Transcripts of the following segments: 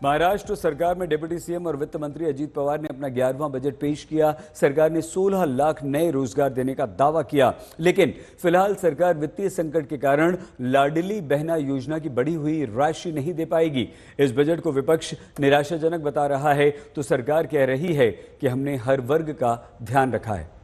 महाराष्ट्र सरकार में deputy CM और वित्त मंत्री अजीत पवार ने अपना 11वां बजट पेश किया। सरकार ने 16 लाख नए रोजगार देने का दावा किया, लेकिन फिलहाल सरकार वित्तीय संकट के कारण लाडली बहना योजना की बढ़ी हुई राशि नहीं दे पाएगी। इस बजट को विपक्ष निराशाजनक बता रहा है तो सरकार कह रही है कि हमने हर वर्ग का ध्यान रखा है।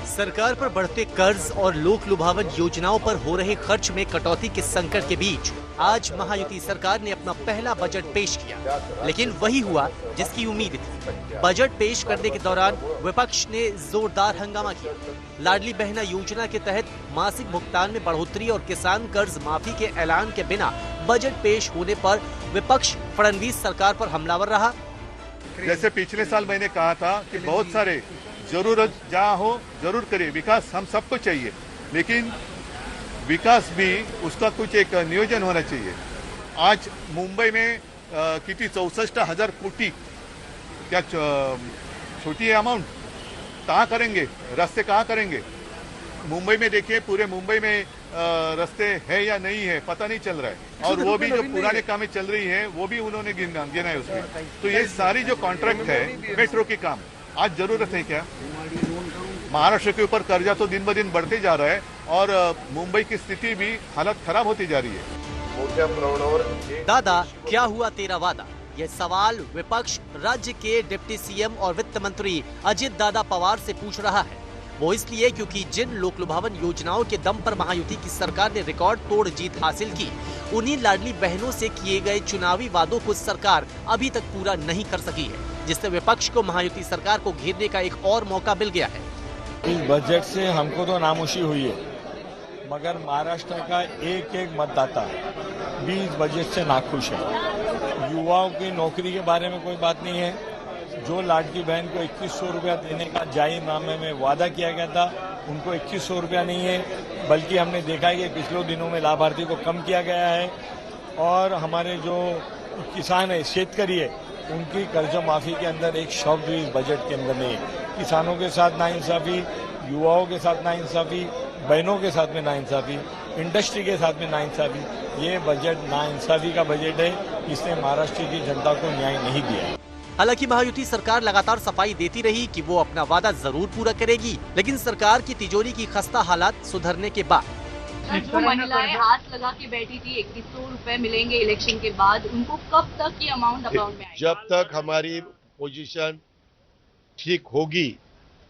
सरकार पर बढ़ते कर्ज और लोक लुभावन योजनाओं पर हो रहे खर्च में कटौती के संकट के बीच आज महायुति सरकार ने अपना पहला बजट पेश किया, लेकिन वही हुआ जिसकी उम्मीद थी। बजट पेश करने के दौरान विपक्ष ने जोरदार हंगामा किया। लाडली बहना योजना के तहत मासिक भुगतान में बढ़ोतरी और किसान कर्ज माफी के ऐलान के बिना बजट पेश होने पर विपक्ष फडणवीस सरकार पर हमलावर रहा। जैसे पिछले साल मैंने कहा था कि बहुत सारे जरूरत जहाँ हो जरूर करिए, विकास हम सबको चाहिए, लेकिन विकास भी उसका कुछ एक नियोजन होना चाहिए। आज मुंबई में कितनी 64,000 कोटी, क्या छोटी अमाउंट? कहाँ करेंगे? रास्ते कहाँ करेंगे? मुंबई में देखिए, पूरे मुंबई में रास्ते है या नहीं है पता नहीं चल रहा है, और वो भी जो पुराने कामें चल रही हैं वो भी उन्होंने गिना है उसमें। तो ये सारी जो कॉन्ट्रैक्ट है मेट्रो के काम, आज जरूरत है क्या? महाराष्ट्र के ऊपर कर्जा तो दिन ब दिन बढ़ते जा रहा है और मुंबई की स्थिति भी हालत खराब होती जा रही है। दादा क्या हुआ तेरा वादा? यह सवाल विपक्ष राज्य के डिप्टी सीएम और वित्त मंत्री अजित दादा पवार से पूछ रहा है। वो इसलिए क्योंकि जिन लोक लुभावन योजनाओं के दम पर महायुति की सरकार ने रिकॉर्ड तोड़ जीत हासिल की, उन्हीं लाडली बहनों से किए गए चुनावी वादों को सरकार अभी तक पूरा नहीं कर सकी है, जिससे विपक्ष को महायुति सरकार को घेरने का एक और मौका मिल गया है। इस बजट से हमको तो नामुशी हुई है, मगर महाराष्ट्र का एक एक मतदाता भी इस बजट से नाखुश है। युवाओं की नौकरी के बारे में कोई बात नहीं है। जो लाडली बहन को 2100 रुपया देने का जाहीरनामे में वादा किया गया था, उनको 2100 रुपया नहीं है, बल्कि हमने देखा है कि पिछले दिनों में लाभार्थी को कम किया गया है। और हमारे जो किसान है, शेतकरी है, उनकी कर्ज माफी के अंदर एक शब्द भी इस बजट के अंदर नहीं है। किसानों के साथ नाइंसाफी, युवाओं के साथ नाइंसाफी, बहनों के साथ में नाइंसाफी, इंडस्ट्री के साथ में नाइंसाफी। ये बजट नाइंसाफी का बजट है। इसने महाराष्ट्र की जनता को न्याय नहीं दिया। हालांकि महायुति सरकार लगातार सफाई देती रही कि वो अपना वादा जरूर पूरा करेगी, लेकिन सरकार की तिजोरी की खस्ता हालात सुधरने के बाद जो महिलाएं हाथ लगा के बैठी थी 2100 रुपए मिलेंगे इलेक्शन के बाद, उनको कब तक ये अमाउंट अकाउंट में आएगा? जब तक हमारी पोजीशन ठीक होगी,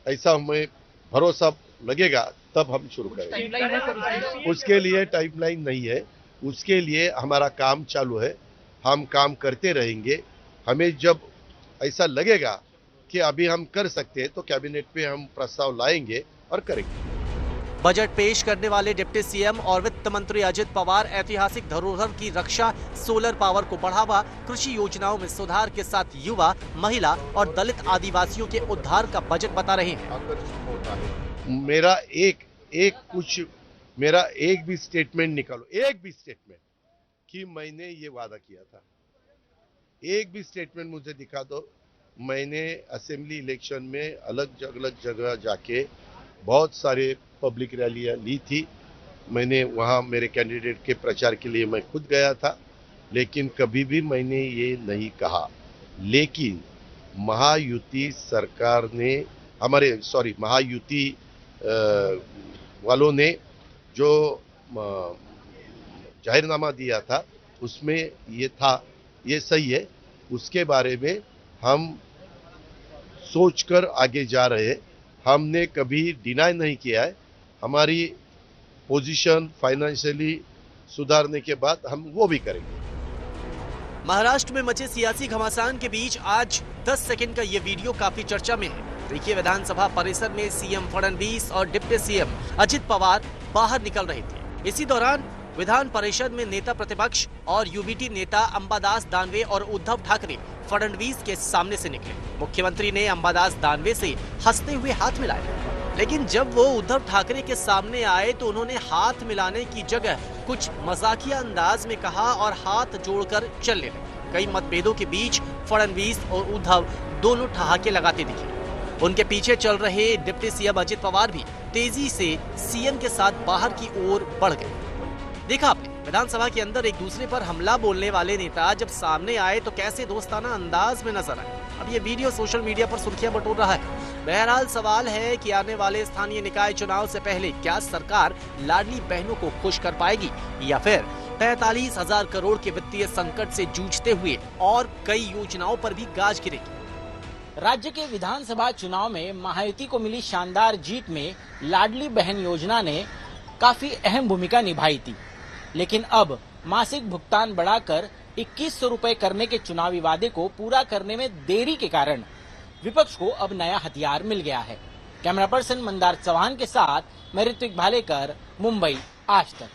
ऐसा हमें भरोसा लगेगा, तब हम शुरू करेंगे। उसके लिए टाइमलाइन नहीं है, उसके लिए हमारा काम चालू है। हम काम करते रहेंगे। हमें जब ऐसा लगेगा कि अभी हम कर सकते हैं तो कैबिनेट पे हम प्रस्ताव लाएंगे और करेंगे। बजट पेश करने वाले डिप्टी सीएम और वित्त मंत्री अजित पवार ऐतिहासिक धरोहर की रक्षा, सोलर पावर को बढ़ावा, कृषि योजनाओं में सुधार के साथ युवा, महिला और दलित आदिवासियों के उद्धार का बजट बता रहे हैं। मेरा एक भी स्टेटमेंट निकालो, एक भी स्टेटमेंट कि मैंने ये वादा किया था, एक भी स्टेटमेंट मुझे दिखा दो। मैंने असेंबली इलेक्शन में अलग अलग जगह जाके बहुत सारे पब्लिक रैलियां ली थी। मैंने वहां मेरे कैंडिडेट के प्रचार के लिए मैं खुद गया था, लेकिन कभी भी मैंने ये नहीं कहा। लेकिन महायुति सरकार ने महायुति वालों ने जो जाहिरनामा दिया था उसमें ये था, ये सही है। उसके बारे में हम सोचकर आगे जा रहे हैं। हमने कभी डिनाई नहीं किया है। हमारी पोजीशन फाइनेंशियली सुधारने के बाद हम वो भी करेंगे। महाराष्ट्र में मचे सियासी घमासान के बीच आज 10 सेकंड का ये वीडियो काफी चर्चा में है। देखिए, विधानसभा परिसर में सीएम फडणवीस और डिप्टी सीएम अजित पवार बाहर निकल रहे थे। इसी दौरान विधान परिषद में नेता प्रतिपक्ष और यूबीटी नेता अंबादास दानवे और उद्धव ठाकरे फडणवीस के सामने से निकले। मुख्यमंत्री ने अंबादास दानवे से हंसते हुए हाथ मिलाया, लेकिन जब वो उद्धव ठाकरे के सामने आए तो उन्होंने हाथ मिलाने की जगह कुछ मजाकिया अंदाज में कहा और हाथ जोड़कर चलने लगे। कई मतभेदों के बीच फडणवीस और उद्धव दोनों ठहाके लगाते दिखे। उनके पीछे चल रहे डिप्टी सीएम अजित पवार भी तेजी से सीएम के साथ बाहर की ओर बढ़ गए। देखा आपने विधानसभा के अंदर एक दूसरे पर हमला बोलने वाले नेता जब सामने आए तो कैसे दोस्ताना अंदाज में नजर आए। अब ये वीडियो सोशल मीडिया पर सुर्खियां बटोर रहा है। बहरहाल सवाल है कि आने वाले स्थानीय निकाय चुनाव से पहले क्या सरकार लाडली बहनों को खुश कर पाएगी या फिर 43,000 करोड़ के वित्तीय संकट से जूझते हुए और कई योजनाओं पर भी गाज गिरेगी। राज्य के विधानसभा चुनाव में महायुति को मिली शानदार जीत में लाडली बहन योजना ने काफी अहम भूमिका निभाई थी, लेकिन अब मासिक भुगतान बढ़ाकर 2100 रुपए करने के चुनावी वादे को पूरा करने में देरी के कारण विपक्ष को अब नया हथियार मिल गया है। कैमरा पर्सन मंदार चौहान के साथ मैं ऋत्विक भालेकर, मुंबई, आज तक।